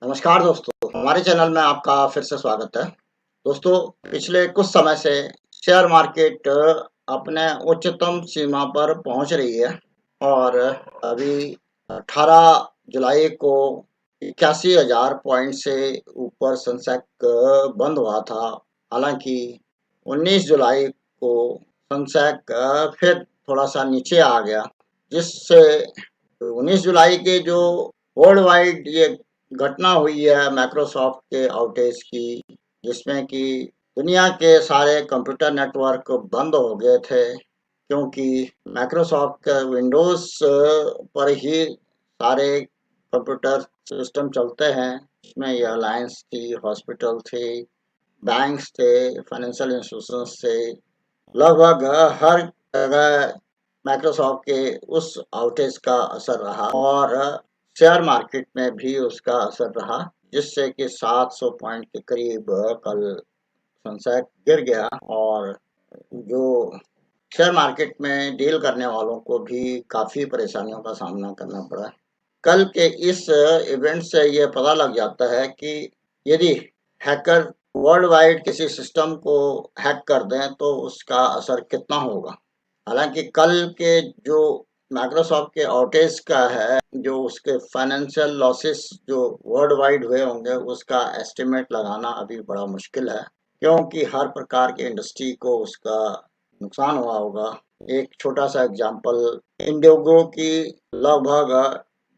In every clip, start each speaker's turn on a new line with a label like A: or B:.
A: नमस्कार दोस्तों, हमारे चैनल में आपका फिर से स्वागत है। दोस्तों, पिछले कुछ समय से शेयर मार्केट अपने उच्चतम सीमा पर पहुंच रही है और अभी 18 जुलाई को 81,000 पॉइंट से ऊपर सेंसेक्स बंद हुआ था। हालांकि 19 जुलाई को सेंसेक्स फिर थोड़ा सा नीचे आ गया, जिससे 19 जुलाई के जो वर्ल्ड वाइड ये घटना हुई है माइक्रोसॉफ्ट के आउटेज की, जिसमें कि दुनिया के सारे कंप्यूटर नेटवर्क बंद हो गए थे, क्योंकि माइक्रोसॉफ्ट के विंडोज पर ही सारे कंप्यूटर सिस्टम चलते हैं। इसमें एयरलाइंस थी, हॉस्पिटल थे, बैंक्स थे, फाइनेंशियल इंस्टीट्यूशंस थे, लगभग हर जगह माइक्रोसॉफ्ट के उस आउटेज का असर रहा और शेयर मार्केट में भी उसका असर रहा, जिससे कि 700 पॉइंट के करीब कल सेंसेक्स गिर गया और जो शेयर मार्केट में डील करने वालों को भी काफ़ी परेशानियों का सामना करना पड़ा। कल के इस इवेंट से ये पता लग जाता है कि यदि हैकर वर्ल्ड वाइड किसी सिस्टम को हैक कर दें तो उसका असर कितना होगा। हालांकि कल के जो माइक्रोसॉफ्ट के आउटेज का है, जो उसके फाइनेंशियल लॉसेस जो वर्ल्ड वाइड हुए होंगे, उसका एस्टिमेट लगाना अभी बड़ा मुश्किल है, क्योंकि हर प्रकार की इंडस्ट्री को उसका नुकसान हुआ होगा। एक छोटा सा एग्जांपल, इंडिगो की लगभग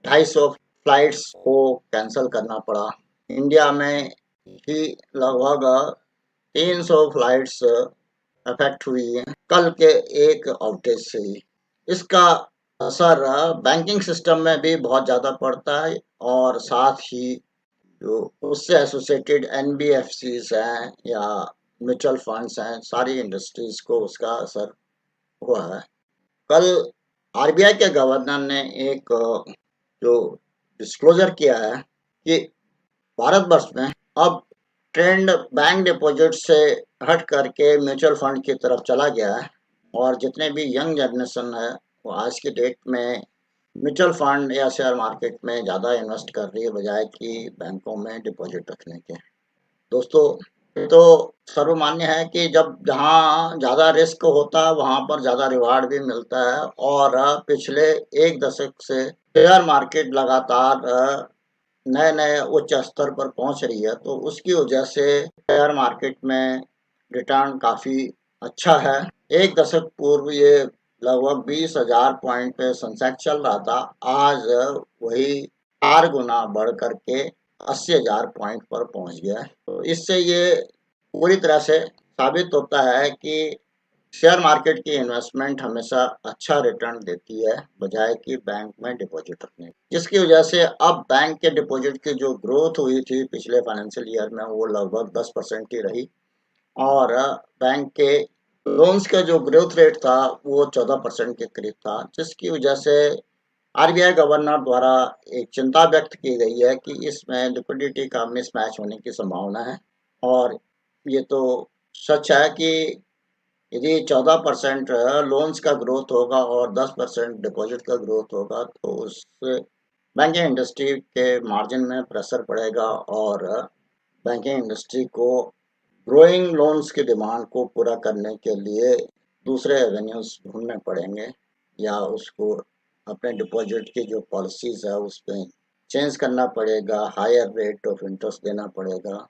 A: 250 फ्लाइट्स को कैंसिल करना पड़ा। इंडिया में ही लगभग 300 फ्लाइट्स अफेक्ट हुई है कल के एक आउटेज से ही। इसका असर बैंकिंग सिस्टम में भी बहुत ज़्यादा पड़ता है और साथ ही जो उससे एसोसिएटेड एनबीएफसीज हैं या म्यूचुअल फंड्स हैं, सारी इंडस्ट्रीज को उसका असर हुआ है। कल आरबीआई के गवर्नर ने एक जो डिस्क्लोजर किया है कि भारतवर्ष में अब ट्रेंड बैंक डिपॉजिट से हट करके म्यूचुअल फंड की तरफ चला गया है और जितने भी यंग जनरेशन है वो आज की डेट में म्यूचुअल फंड या शेयर मार्केट में ज़्यादा इन्वेस्ट कर रही है, बजाय कि बैंकों में डिपॉजिट रखने के। दोस्तों, ये तो सर्वमान्य है कि जब जहाँ ज़्यादा रिस्क होता है वहाँ पर ज़्यादा रिवार्ड भी मिलता है और पिछले एक दशक से शेयर मार्केट लगातार नए नए उच्च स्तर पर पहुंच रही है, तो उसकी वजह से शेयर मार्केट में रिटर्न काफ़ी अच्छा है। एक दशक पूर्व ये लगभग 20,000 पॉइंट पे सेंसेक्स चल रहा था, आज वही 4 गुना बढ़ करके 80,000 पॉइंट पर पहुंच गया है। तो इससे ये पूरी तरह से साबित होता है कि शेयर मार्केट की इन्वेस्टमेंट हमेशा अच्छा रिटर्न देती है, बजाय कि बैंक में डिपॉजिट रखने की। जिसकी वजह से अब बैंक के डिपॉजिट की जो ग्रोथ हुई थी पिछले फाइनेंशियल ईयर में, वो लगभग 10% ही रही और बैंक के लोन्स का जो ग्रोथ रेट था वो 14% के करीब था, जिसकी वजह से आरबीआई गवर्नर द्वारा एक चिंता व्यक्त की गई है कि इसमें लिक्विडिटी का मिसमैच होने की संभावना है। और ये तो सच है कि यदि 14% लोन्स का ग्रोथ होगा और 10% डिपॉजिट का ग्रोथ होगा, तो उससे बैंकिंग इंडस्ट्री के मार्जिन में प्रेशर पड़ेगा और बैंकिंग इंडस्ट्री को ग्रोइंग लोन्स की डिमांड को पूरा करने के लिए दूसरे एवेन्यूज ढूंढने पड़ेंगे, या उसको अपने डिपॉजिट की जो पॉलिसीज है उस पर चेंज करना पड़ेगा, हायर रेट ऑफ इंटरेस्ट देना पड़ेगा,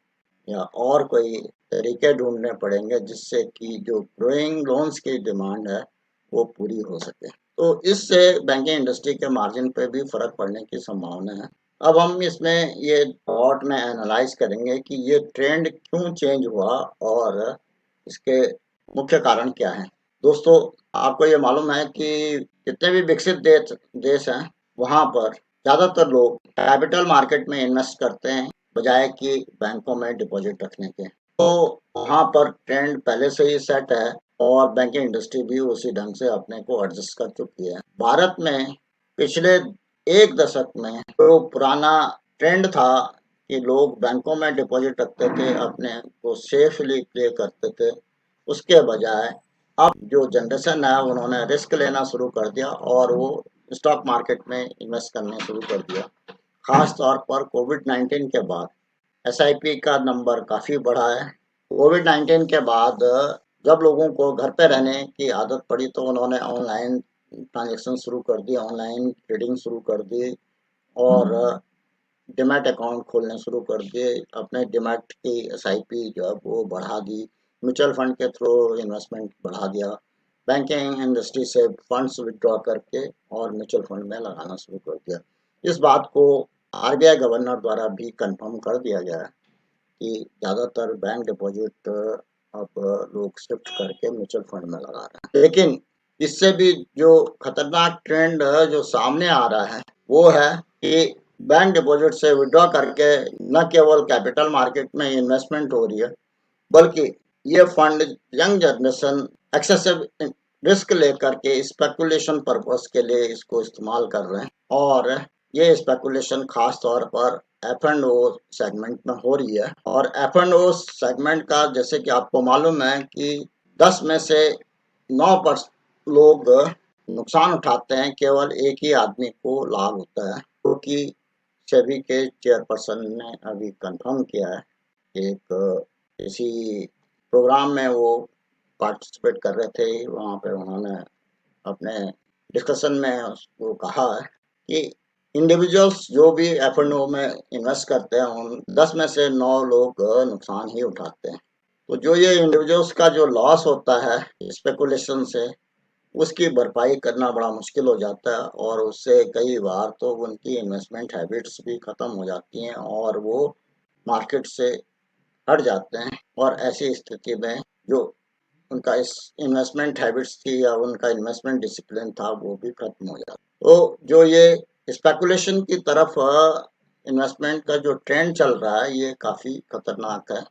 A: या और कोई तरीके ढूंढने पड़ेंगे जिससे कि जो ग्रोइंग लोन्स की डिमांड है वो पूरी हो सके। तो इससे बैंकिंग इंडस्ट्री के मार्जिन पे भी फर्क पड़ने की संभावना है। अब हम इसमें ये थॉट में एनालाइज करेंगे कि ये ट्रेंड क्यों चेंज हुआ और इसके मुख्य कारण क्या हैं। दोस्तों, आपको ये मालूम है कि जितने भी विकसित देश हैं, वहाँ पर ज़्यादातर लोग कैपिटल मार्केट में इन्वेस्ट करते हैं, बजाय कि बैंकों में डिपॉजिट रखने के। तो वहाँ पर ट्रेंड पहले से ही सेट है और बैंकिंग इंडस्ट्री भी उसी ढंग से अपने को एडजस्ट कर चुकी है। भारत में पिछले एक दशक में जो पुराना ट्रेंड था कि लोग बैंकों में डिपॉजिट रखते थे, अपने को सेफली प्ले करते थे, उसके बजाय अब जो जनरेशन है उन्होंने रिस्क लेना शुरू कर दिया और वो स्टॉक मार्केट में इन्वेस्ट करना शुरू कर दिया। खास तौर पर कोविड-19 के बाद एसआईपी का नंबर काफ़ी बढ़ा है। कोविड-19 के बाद जब लोगों को घर पे रहने की आदत पड़ी तो उन्होंने ऑनलाइन ट्रांज़ैक्शन शुरू कर दिए, ऑनलाइन ट्रेडिंग शुरू कर दी और डीमैट अकाउंट खोलने शुरू कर दिए। अपने डीमैट की एसआईपी जो है वो बढ़ा दी, म्यूचुअल फंड के थ्रू इन्वेस्टमेंट बढ़ा दिया, बैंकिंग इंडस्ट्री से फंड्स विथड्रॉ करके और म्यूचुअल फंड में लगाना शुरू कर दिया। इस बात को आरबीआई गवर्नर द्वारा भी कन्फर्म कर दिया गया है कि ज़्यादातर बैंक डिपॉजिट अब लोग शिफ्ट करके म्यूचुअल फंड में लगा रहे हैं। लेकिन इससे भी जो खतरनाक ट्रेंड जो सामने आ रहा है वो है कि बैंक डिपॉजिट से विड्रॉ करके न केवल कैपिटल मार्केट में इन्वेस्टमेंट हो रही है, बल्कि ये fund young generation excessive risk लेकर के स्पेकुलेशन पर्पस के लिए इसको इस्तेमाल कर रहे हैं और ये स्पेकुलेशन खास तौर पर एफ एंड ओ सेगमेंट में हो रही है। और एफ एंड ओ सेगमेंट का जैसे कि आपको मालूम है कि 10 में से 9% लोग नुकसान उठाते हैं, केवल एक ही आदमी को लाभ होता है, क्योंकि सेबी के चेयरपर्सन ने अभी कंफर्म किया है। एक किसी प्रोग्राम में वो पार्टिसिपेट कर रहे थे, वहाँ पे उन्होंने अपने डिस्कशन में उसको कहा है कि इंडिविजुअल्स जो भी एफ एंड ओ में इन्वेस्ट करते हैं उन 10 में से 9 लोग नुकसान ही उठाते हैं। तो जो ये इंडिविजुअल्स का जो लॉस होता है स्पेकुलेशन से, उसकी भरपाई करना बड़ा मुश्किल हो जाता है और उससे कई बार तो उनकी इन्वेस्टमेंट हैबिट्स भी ख़त्म हो जाती हैं और वो मार्केट से हट जाते हैं और ऐसी स्थिति में जो उनका इस इन्वेस्टमेंट हैबिट्स थी या उनका इन्वेस्टमेंट डिसिप्लिन था वो भी खत्म हो जाता। तो जो ये स्पेकुलेशन की तरफ इन्वेस्टमेंट का जो ट्रेंड चल रहा है ये काफ़ी खतरनाक है।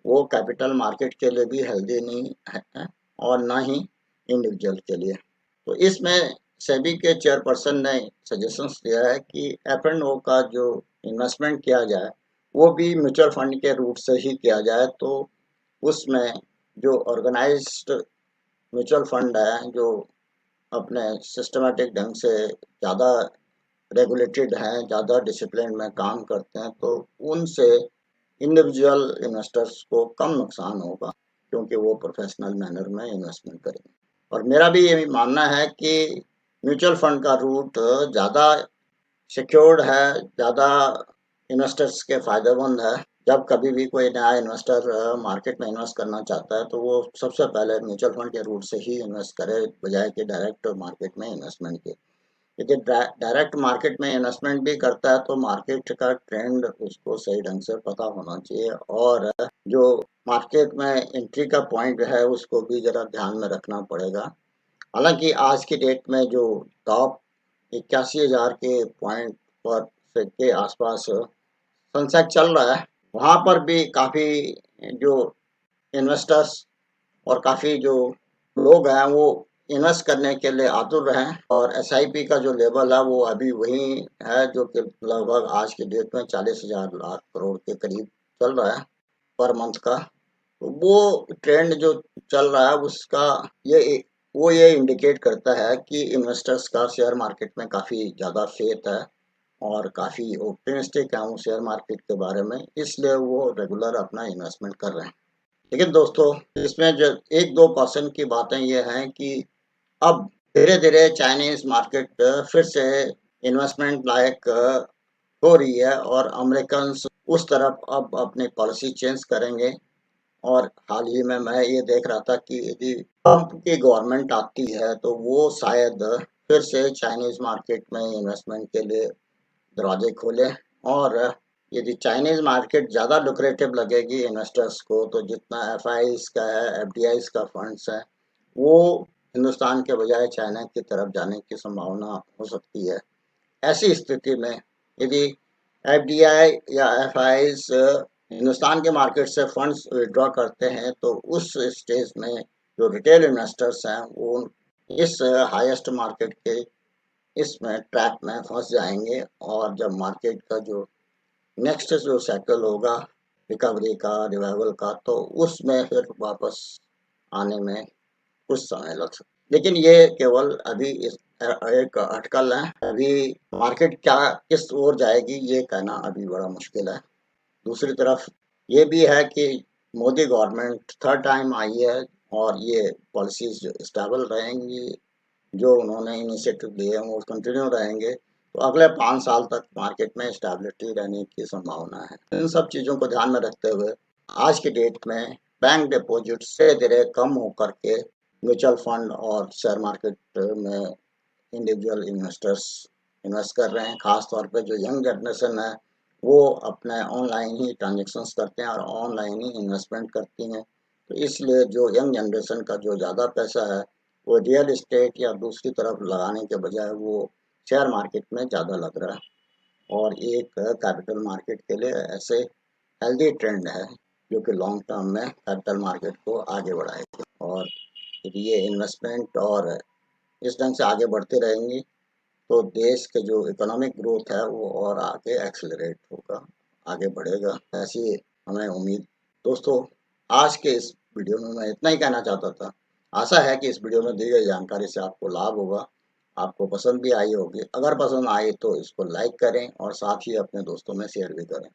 A: वो कैपिटल मार्केट के लिए भी हेल्दी नहीं है और ना ही इंडिविजुअल के लिए। तो इसमें सेबी के चेयरपर्सन ने सजेशंस दिया है कि एफ एंड ओ का जो इन्वेस्टमेंट किया जाए वो भी म्यूचुअल फंड के रूट से ही किया जाए। तो उसमें जो ऑर्गेनाइज्ड म्यूचुअल फंड है, जो अपने सिस्टमैटिक ढंग से ज़्यादा रेगुलेटेड हैं, ज़्यादा डिसिप्लिन में काम करते हैं, तो उनसे इंडिविजुअल इन्वेस्टर्स को कम नुकसान होगा क्योंकि वो प्रोफेशनल मैनर में इन्वेस्टमेंट करेंगे। और मेरा भी ये मानना है कि म्यूचुअल फंड का रूट ज़्यादा सिक्योर्ड है, ज़्यादा इन्वेस्टर्स के फ़ायदेमंद है। जब कभी भी कोई नया इन्वेस्टर मार्केट में इन्वेस्ट करना चाहता है तो वो सबसे पहले म्यूचुअल फंड के रूट से ही इन्वेस्ट करे, बजाय कि डायरेक्ट मार्केट में इन्वेस्टमेंट के। यदि डायरेक्ट मार्केट में इन्वेस्टमेंट भी करता है तो मार्केट का ट्रेंड उसको सही ढंग से पता होना चाहिए और जो मार्केट में एंट्री का पॉइंट है उसको भी ज़रा ध्यान में रखना पड़ेगा। हालाँकि आज की डेट में जो टॉप 81,000 के पॉइंट पर से के आसपास सनसेट चल रहा है, वहाँ पर भी काफ़ी जो इन्वेस्टर्स और काफ़ी जो लोग हैं वो इन्वेस्ट करने के लिए आतुर हैं और एसआईपी का जो लेवल है वो अभी वही है जो कि लगभग आज की डेट में 40,000 लाख करोड़ के करीब चल रहा है पर मंथ का। तो वो ट्रेंड जो चल रहा है उसका ये वो ये इंडिकेट करता है कि इन्वेस्टर्स का शेयर मार्केट में काफ़ी ज़्यादा फेथ है और काफ़ी ऑप्टिमिस्टिक है वो शेयर मार्केट के बारे में, इसलिए वो रेगुलर अपना इन्वेस्टमेंट कर रहे हैं। लेकिन दोस्तों इसमें जो 1-2 कॉशन की बातें ये हैं कि अब धीरे-धीरे चाइनीज़ मार्केट फिर से इन्वेस्टमेंट लायक हो रही है और अमेरिकन्स उस तरफ अब अपनी पॉलिसी चेंज करेंगे। और हाल ही में मैं ये देख रहा था कि यदि ट्रंप की गवर्नमेंट आती है तो वो शायद फिर से चाइनीज़ मार्केट में इन्वेस्टमेंट के लिए दरवाजे खोले और यदि चाइनीज़ मार्केट ज़्यादा लुक्रेटिव लगेगी इन्वेस्टर्स को तो जितना एफआईज का है, एफडीआईज का फंड्स है, वो हिंदुस्तान के बजाय चाइना की तरफ जाने की संभावना हो सकती है। ऐसी स्थिति में यदि एफडीआई या एफआईज हिंदुस्तान के मार्केट से फंड्स विड्रॉ करते हैं तो उस स्टेज में जो रिटेल इन्वेस्टर्स हैं वो इस हाईएस्ट मार्केट के इसमें ट्रैप में फंस जाएंगे और जब मार्केट का जो नेक्स्ट जो साइकिल होगा रिकवरी का, रिवाइवल का, तो उसमें फिर वापस आने में कुछ समय लग सकता है। लेकिन ये केवल अभी इस एक अटकल है। अभी मार्केट क्या किस ओर जाएगी ये कहना अभी बड़ा मुश्किल है। दूसरी तरफ ये भी है कि Modi government third time I है और ये पॉलिसीज स्टेबल रहेंगी, जो उन्होंने इनिशिएटिव लिए हैं वो कंटिन्यू रहेंगे, तो अगले 5 साल तक मार्केट में स्टेबिलिटी रहने की संभावना है। इन सब चीज़ों को ध्यान में रखते हुए आज की डेट में बैंक डिपॉजिट धीरे-धीरे कम होकर के म्यूचुअल फंड और शेयर मार्केट में इंडिविजुअल इन्वेस्टर्स इन्वेस्ट कर रहे हैं। ख़ास तौर पे जो यंग जनरेशन है, वो अपने ऑनलाइन ही ट्रांज़ैक्शंस करते हैं और ऑनलाइन ही इन्वेस्टमेंट करती हैं। तो इसलिए जो यंग जनरेशन का जो ज़्यादा पैसा है, वो रियल एस्टेट या दूसरी तरफ लगाने के बजाय वो शेयर मार्केट में ज़्यादा लग रहा है। और एक कैपिटल मार्केट के लिए ऐसे हेल्दी ट्रेंड है, जो कि लॉन्ग टर्म में कैपिटल मार्केट को आगे बढ़ाएगी। और ये इन्वेस्टमेंट और इस ढंग से आगे बढ़ती रहेंगी, तो देश के जो इकोनॉमिक ग्रोथ है वो और आगे एक्सेलरेट होगा, आगे बढ़ेगा, ऐसी हमें उम्मीद। दोस्तों, आज के इस वीडियो में मैं इतना ही कहना चाहता था। आशा है कि इस वीडियो में दी गई जानकारी से आपको लाभ होगा, आपको पसंद भी आई होगी। अगर पसंद आई तो इसको लाइक करें और साथ ही अपने दोस्तों में शेयर भी करें।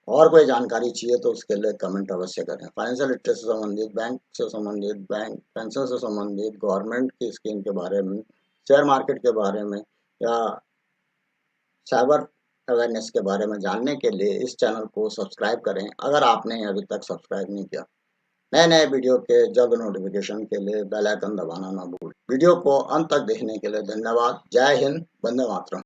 A: और कोई जानकारी चाहिए तो उसके लिए कमेंट अवश्य करें। फाइनेंशियल लिटरेसी से संबंधित, बैंक से संबंधित, बैंक पेंशन से संबंधित, गवर्नमेंट की स्कीम के बारे में, शेयर मार्केट के बारे में या साइबर अवेयरनेस के बारे में जानने के लिए इस चैनल को सब्सक्राइब करें, अगर आपने अभी तक सब्सक्राइब नहीं किया। नए-नए वीडियो के जल्द नोटिफिकेशन के लिए बेल आइकन दबाना ना भूलें। वीडियो को अंत तक देखने के लिए धन्यवाद। जय हिंद, वंदे मातरम।